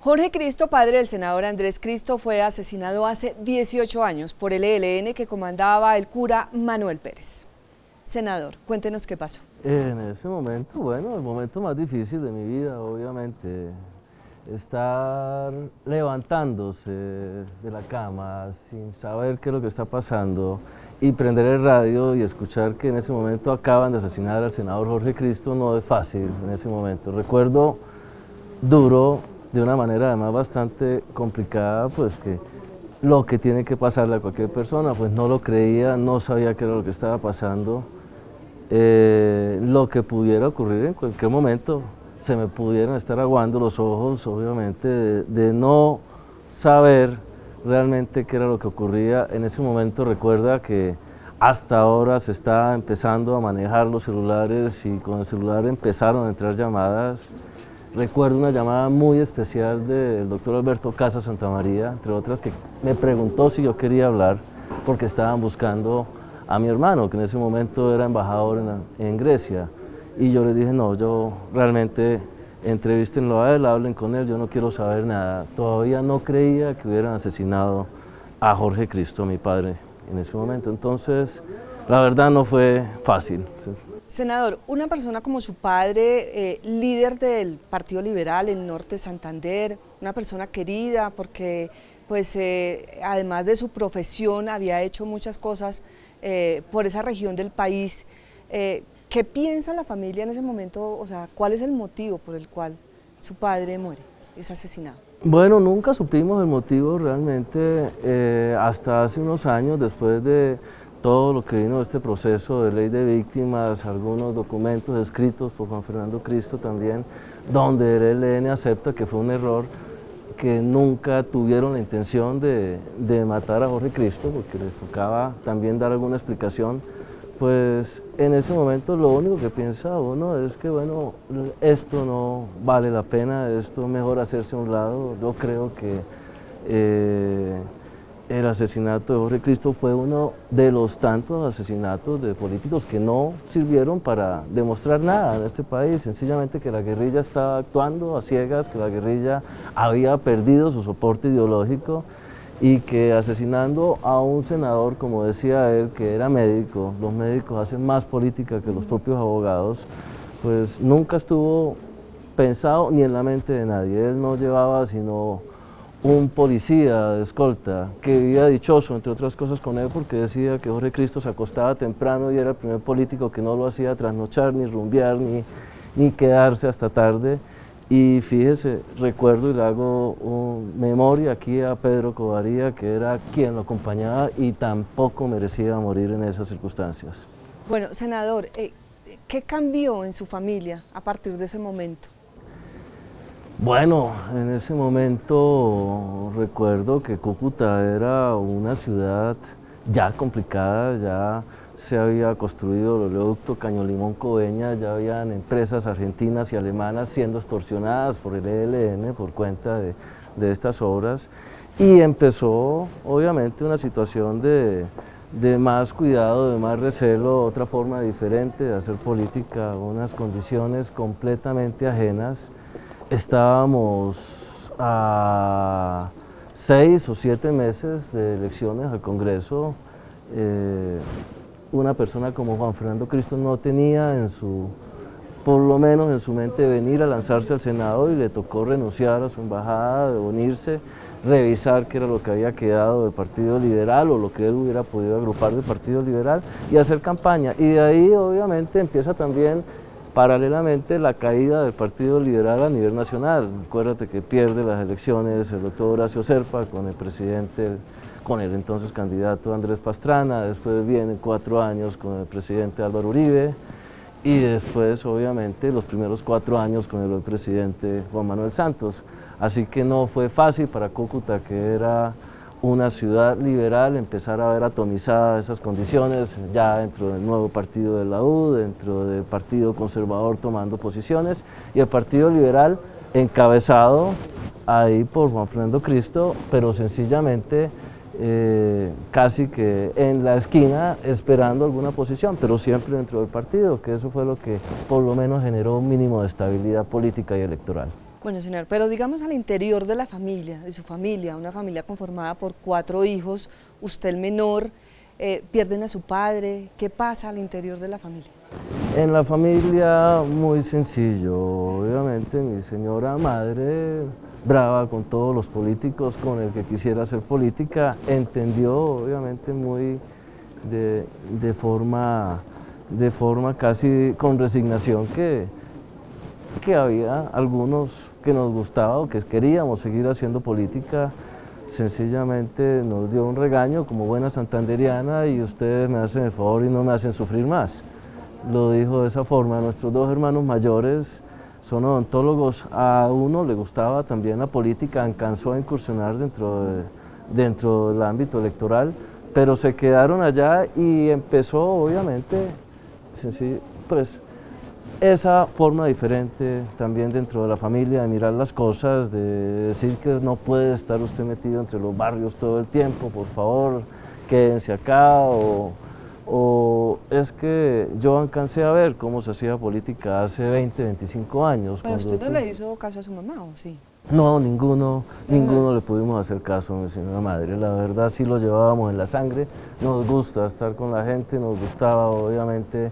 Jorge Cristo, padre del senador Andrés Cristo, fue asesinado hace 18 años por el ELN que comandaba el cura Manuel Pérez. Senador, cuéntenos qué pasó. En ese momento, bueno, el momento más difícil de mi vida, obviamente, estar levantándose de la cama sin saber qué es lo que está pasando y prender el radio y escuchar que en ese momento acaban de asesinar al senador Jorge Cristo no es fácil en ese momento. Recuerdo duro, de una manera además bastante complicada, pues que lo que tiene que pasarle a cualquier persona, pues no lo creía, no sabía qué era lo que estaba pasando. Lo que pudiera ocurrir en cualquier momento, se me pudieran estar aguando los ojos, obviamente, de no saber realmente qué era lo que ocurría. En ese momento recuerda que hasta ahora se está empezando a manejar los celulares y con el celular empezaron a entrar llamadas. Recuerdo una llamada muy especial del doctor Alberto Casa Santamaría, entre otras, que me preguntó si yo quería hablar porque estaban buscando a mi hermano, que en ese momento era embajador en Grecia. Y yo le dije, no, yo realmente entrevístenlo a él, hablen con él, yo no quiero saber nada. Todavía no creía que hubieran asesinado a Jorge Cristo, mi padre, en ese momento. Entonces, la verdad no fue fácil. Senador, una persona como su padre, líder del Partido Liberal en Norte Santander, una persona querida porque pues, además de su profesión había hecho muchas cosas por esa región del país. ¿Qué piensa la familia en ese momento? O sea, ¿cuál es el motivo por el cual su padre muere, es asesinado? Bueno, nunca supimos el motivo realmente hasta hace unos años, después de todo lo que vino de este proceso de ley de víctimas, algunos documentos escritos por Juan Fernando Cristo también, donde el ELN acepta que fue un error, que nunca tuvieron la intención de matar a Jorge Cristo, porque les tocaba también dar alguna explicación. Pues en ese momento lo único que piensa uno es que bueno, esto no vale la pena, esto mejor hacerse a un lado. Yo creo que el asesinato de Jorge Cristo fue uno de los tantos asesinatos de políticos que no sirvieron para demostrar nada en este país, sencillamente que la guerrilla estaba actuando a ciegas, que la guerrilla había perdido su soporte ideológico y que asesinando a un senador, como decía él, que era médico, los médicos hacen más política que los propios abogados, pues nunca estuvo pensado ni en la mente de nadie. Él no llevaba sino un policía de escolta que vivía dichoso, entre otras cosas, con él porque decía que Jorge Cristo se acostaba temprano y era el primer político que no lo hacía trasnochar, ni rumbear, ni quedarse hasta tarde. Y fíjese, recuerdo y le hago memoria aquí a Pedro Covaría, que era quien lo acompañaba y tampoco merecía morir en esas circunstancias. Bueno, senador, ¿qué cambió en su familia a partir de ese momento? Bueno, en ese momento recuerdo que Cúcuta era una ciudad ya complicada, ya se había construido el oleoducto Caño Limón-Coveñas, ya habían empresas argentinas y alemanas siendo extorsionadas por el ELN por cuenta de estas obras y empezó obviamente una situación de más cuidado, de más recelo, otra forma diferente de hacer política, unas condiciones completamente ajenas. Estábamos a 6 o 7 meses de elecciones al Congreso. Una persona como Juan Fernando Cristo no tenía por lo menos en su mente venir a lanzarse al Senado y le tocó renunciar a su embajada, de unirse, revisar qué era lo que había quedado del Partido Liberal o lo que él hubiera podido agrupar del Partido Liberal y hacer campaña. Y de ahí obviamente empieza también paralelamente la caída del Partido Liberal a nivel nacional. Acuérdate que pierde las elecciones el doctor Horacio Serpa con el presidente, con el entonces candidato Andrés Pastrana, después vienen 4 años con el presidente Álvaro Uribe y después obviamente los primeros 4 años con el presidente Juan Manuel Santos. Así que no fue fácil para Cúcuta, que era una ciudad liberal, empezar a ver atomizadas esas condiciones, ya dentro del nuevo partido de la U, dentro del Partido Conservador tomando posiciones, y el Partido Liberal encabezado ahí por Juan Fernando Cristo, pero sencillamente casi que en la esquina esperando alguna posición, pero siempre dentro del partido, que eso fue lo que por lo menos generó un mínimo de estabilidad política y electoral. Bueno, señor, pero digamos al interior de la familia, de su familia, una familia conformada por 4 hijos, usted el menor, pierden a su padre, ¿qué pasa al interior de la familia? En la familia muy sencillo, obviamente mi señora madre, brava con todos los políticos, con el que quisiera hacer política, entendió obviamente muy de forma casi con resignación que había algunos que nos gustaba o que queríamos seguir haciendo política. Sencillamente nos dio un regaño como buena santanderiana y ustedes me hacen el favor y no me hacen sufrir más. Lo dijo de esa forma. Nuestros 2 hermanos mayores son odontólogos, a uno le gustaba también la política, alcanzó a incursionar dentro del ámbito electoral, pero se quedaron allá y empezó obviamente, pues, esa forma diferente también dentro de la familia de mirar las cosas, de decir que no puede estar usted metido entre los barrios todo el tiempo, por favor, quédense acá, o es que yo alcancé a ver cómo se hacía política hace 20, 25 años. Pero usted no le hizo caso a su mamá, ¿o sí? No, ninguno le pudimos hacer caso a mi señora madre, la verdad sí lo llevábamos en la sangre, nos gusta estar con la gente, nos gustaba obviamente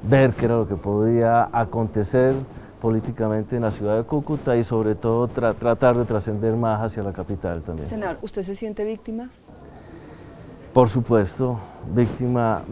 ver qué era lo que podía acontecer políticamente en la ciudad de Cúcuta y sobre todo tratar de trascender más hacia la capital también. Senador, ¿usted se siente víctima? Por supuesto, víctima,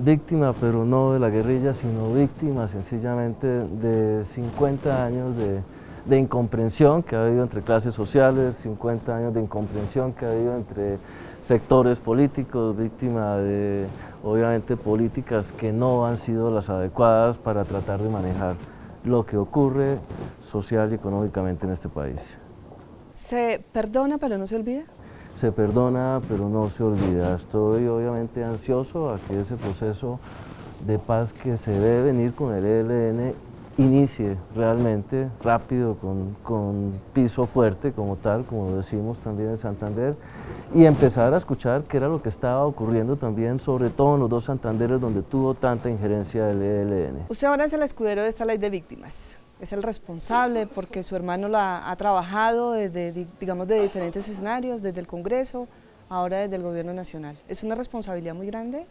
pero no de la guerrilla, sino víctima sencillamente de 50 años de incomprensión que ha habido entre clases sociales, 50 años de incomprensión que ha habido entre sectores políticos, víctima de, obviamente, políticas que no han sido las adecuadas para tratar de manejar lo que ocurre social y económicamente en este país. ¿Se perdona pero no se olvida? Se perdona pero no se olvida. Estoy obviamente ansioso a que ese proceso de paz que se debe venir con el ELN inicie realmente rápido, con piso fuerte como tal, como decimos también en Santander, y empezar a escuchar qué era lo que estaba ocurriendo también, sobre todo en los 2 Santanderes donde tuvo tanta injerencia del ELN. Usted ahora es el escudero de esta ley de víctimas, es el responsable porque su hermano la ha trabajado desde, digamos, de diferentes escenarios, desde el Congreso, ahora desde el Gobierno Nacional. ¿Es una responsabilidad muy grande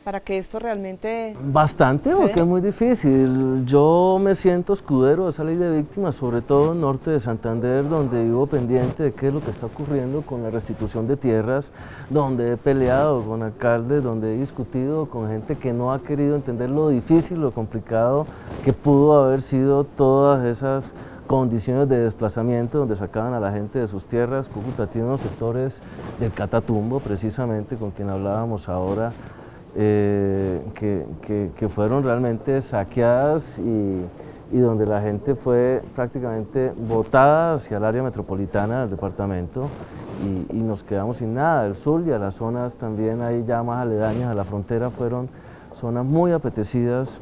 para que esto realmente...? Bastante, porque es muy difícil. Yo me siento escudero de esa ley de víctimas, sobre todo en norte de Santander, donde vivo pendiente de qué es lo que está ocurriendo con la restitución de tierras, donde he peleado con alcaldes, donde he discutido con gente que no ha querido entender lo difícil, lo complicado que pudo haber sido todas esas condiciones de desplazamiento donde sacaban a la gente de sus tierras. Cúcuta tiene unos sectores del Catatumbo, precisamente con quien hablábamos ahora, que fueron realmente saqueadas y donde la gente fue prácticamente botada hacia el área metropolitana del departamento y nos quedamos sin nada. El sur y a las zonas también ahí ya más aledañas a la frontera fueron zonas muy apetecidas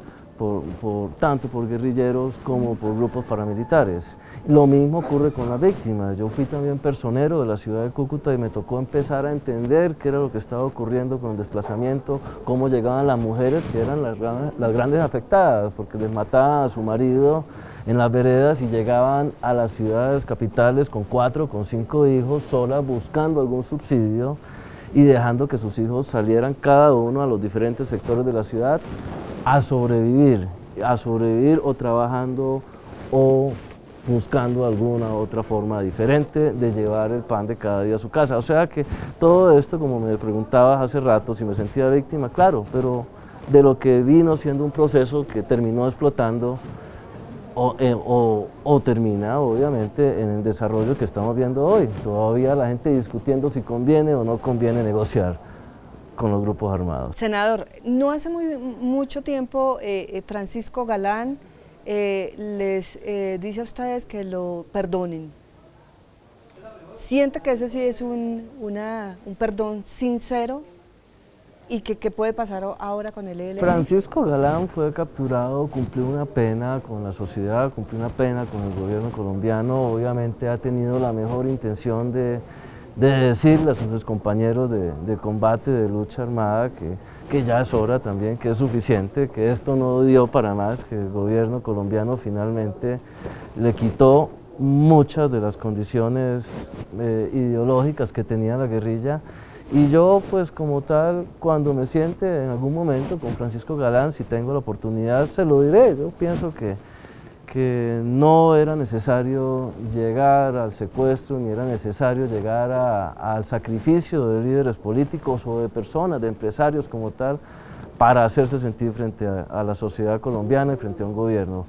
tanto por guerrilleros como por grupos paramilitares. Lo mismo ocurre con las víctimas. Yo fui también personero de la ciudad de Cúcuta y me tocó empezar a entender qué era lo que estaba ocurriendo con el desplazamiento, cómo llegaban las mujeres que eran las grandes afectadas, porque les mataban a su marido en las veredas y llegaban a las ciudades capitales con 4, con 5 hijos, solas buscando algún subsidio y dejando que sus hijos salieran cada uno a los diferentes sectores de la ciudad a sobrevivir o trabajando o buscando alguna otra forma diferente de llevar el pan de cada día a su casa. O sea que todo esto, como me preguntabas hace rato, si me sentía víctima, claro, pero de lo que vino siendo un proceso que terminó explotando o termina obviamente en el desarrollo que estamos viendo hoy. Todavía la gente discutiendo si conviene o no conviene negociar con los grupos armados. Senador, no hace mucho tiempo Francisco Galán les dice a ustedes que lo perdonen. ¿Siente que ese sí es un perdón sincero? ¿Y qué puede pasar ahora con el ELN? Francisco Galán fue capturado, cumplió una pena con la sociedad, cumplió una pena con el gobierno colombiano. Obviamente ha tenido la mejor intención de decirle a sus compañeros de combate, de lucha armada, que ya es hora también, que es suficiente, que esto no dio para más, que el gobierno colombiano finalmente le quitó muchas de las condiciones ideológicas que tenía la guerrilla, y yo pues como tal, cuando me siente en algún momento con Francisco Galán, si tengo la oportunidad, se lo diré. Yo pienso que no era necesario llegar al secuestro, ni era necesario llegar al sacrificio de líderes políticos o de personas, de empresarios como tal, para hacerse sentir frente a la sociedad colombiana y frente a un gobierno.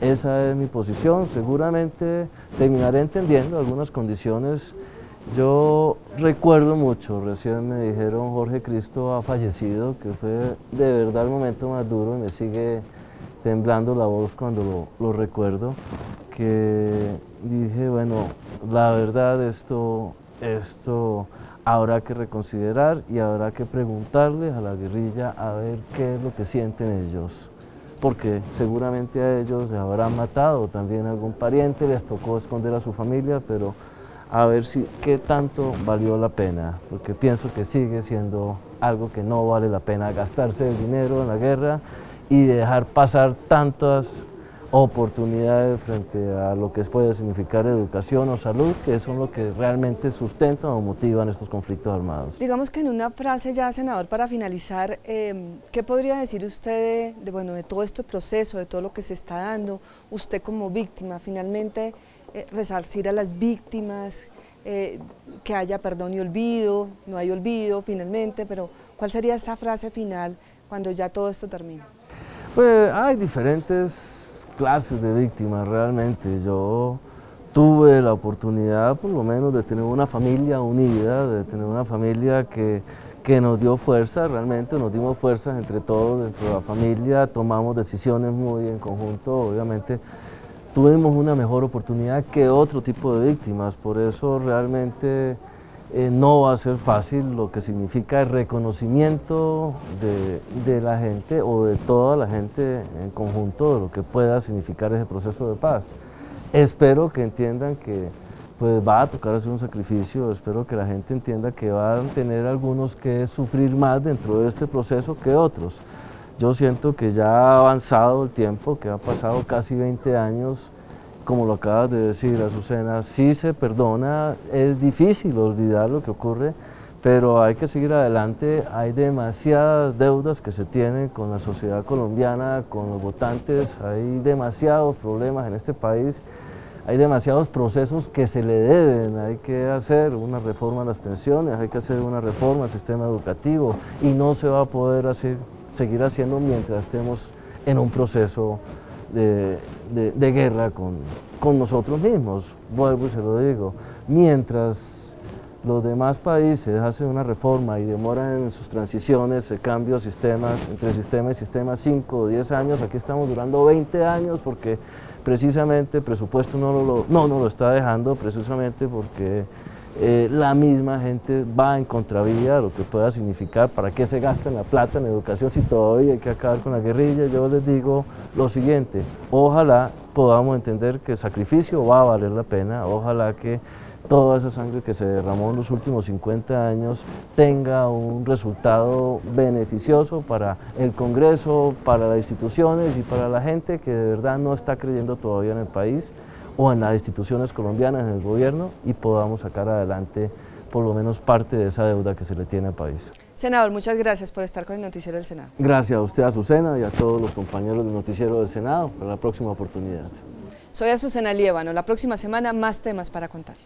Esa es mi posición. Seguramente terminaré entendiendo algunas condiciones. Yo recuerdo mucho, recién me dijeron Jorge Cristo ha fallecido, que fue de verdad el momento más duro, y me sigue temblando la voz cuando lo recuerdo, que dije, bueno, la verdad esto habrá que reconsiderar y habrá que preguntarles a la guerrilla a ver qué es lo que sienten ellos, porque seguramente a ellos les habrán matado también algún pariente, les tocó esconder a su familia, pero a ver qué tanto valió la pena, porque pienso que sigue siendo algo que no vale la pena gastarse el dinero en la guerra y dejar pasar tantas oportunidades frente a lo que puede significar educación o salud, que son lo que realmente sustentan o motivan estos conflictos armados. Digamos que en una frase ya, senador, para finalizar, ¿qué podría decir usted de todo este proceso, de todo lo que se está dando, usted como víctima, finalmente resarcir a las víctimas, que haya perdón y olvido, no hay olvido finalmente, pero ¿cuál sería esa frase final cuando ya todo esto termine? Pues hay diferentes clases de víctimas realmente. Yo tuve la oportunidad por lo menos de tener una familia unida, de tener una familia que nos dio fuerza, realmente nos dimos fuerzas entre todos dentro de la familia, tomamos decisiones muy en conjunto, obviamente tuvimos una mejor oportunidad que otro tipo de víctimas, por eso realmente no va a ser fácil lo que significa el reconocimiento de la gente o de toda la gente en conjunto de lo que pueda significar ese proceso de paz. Espero que entiendan que pues va a tocar hacer un sacrificio, espero que la gente entienda que van a tener algunos que sufrir más dentro de este proceso que otros. Yo siento que ya ha avanzado el tiempo, que ha pasado casi 20 años, como lo acabas de decir, Azucena, sí se perdona, es difícil olvidar lo que ocurre, pero hay que seguir adelante, hay demasiadas deudas que se tienen con la sociedad colombiana, con los votantes, hay demasiados problemas en este país, hay demasiados procesos que se le deben, hay que hacer una reforma a las pensiones, hay que hacer una reforma al sistema educativo y no se va a poder seguir haciendo mientras estemos en un proceso de guerra con nosotros mismos. Vuelvo y se lo digo, mientras los demás países hacen una reforma y demoran en sus transiciones, el cambio de sistemas, entre sistema y sistema 5 o 10 años, aquí estamos durando 20 años porque precisamente el presupuesto no nos lo está dejando, precisamente porque la misma gente va en contravía, lo que pueda significar para qué se gasta la plata en educación si todavía hay que acabar con la guerrilla. Yo les digo lo siguiente, ojalá podamos entender que el sacrificio va a valer la pena, ojalá que toda esa sangre que se derramó en los últimos 50 años tenga un resultado beneficioso para el Congreso, para las instituciones y para la gente que de verdad no está creyendo todavía en el país o en las instituciones colombianas, en el gobierno, y podamos sacar adelante por lo menos parte de esa deuda que se le tiene al país. Senador, muchas gracias por estar con el Noticiero del Senado. Gracias a usted, Azucena, y a todos los compañeros del Noticiero del Senado, para la próxima oportunidad. Soy Azucena Liévano, la próxima semana más temas para contar.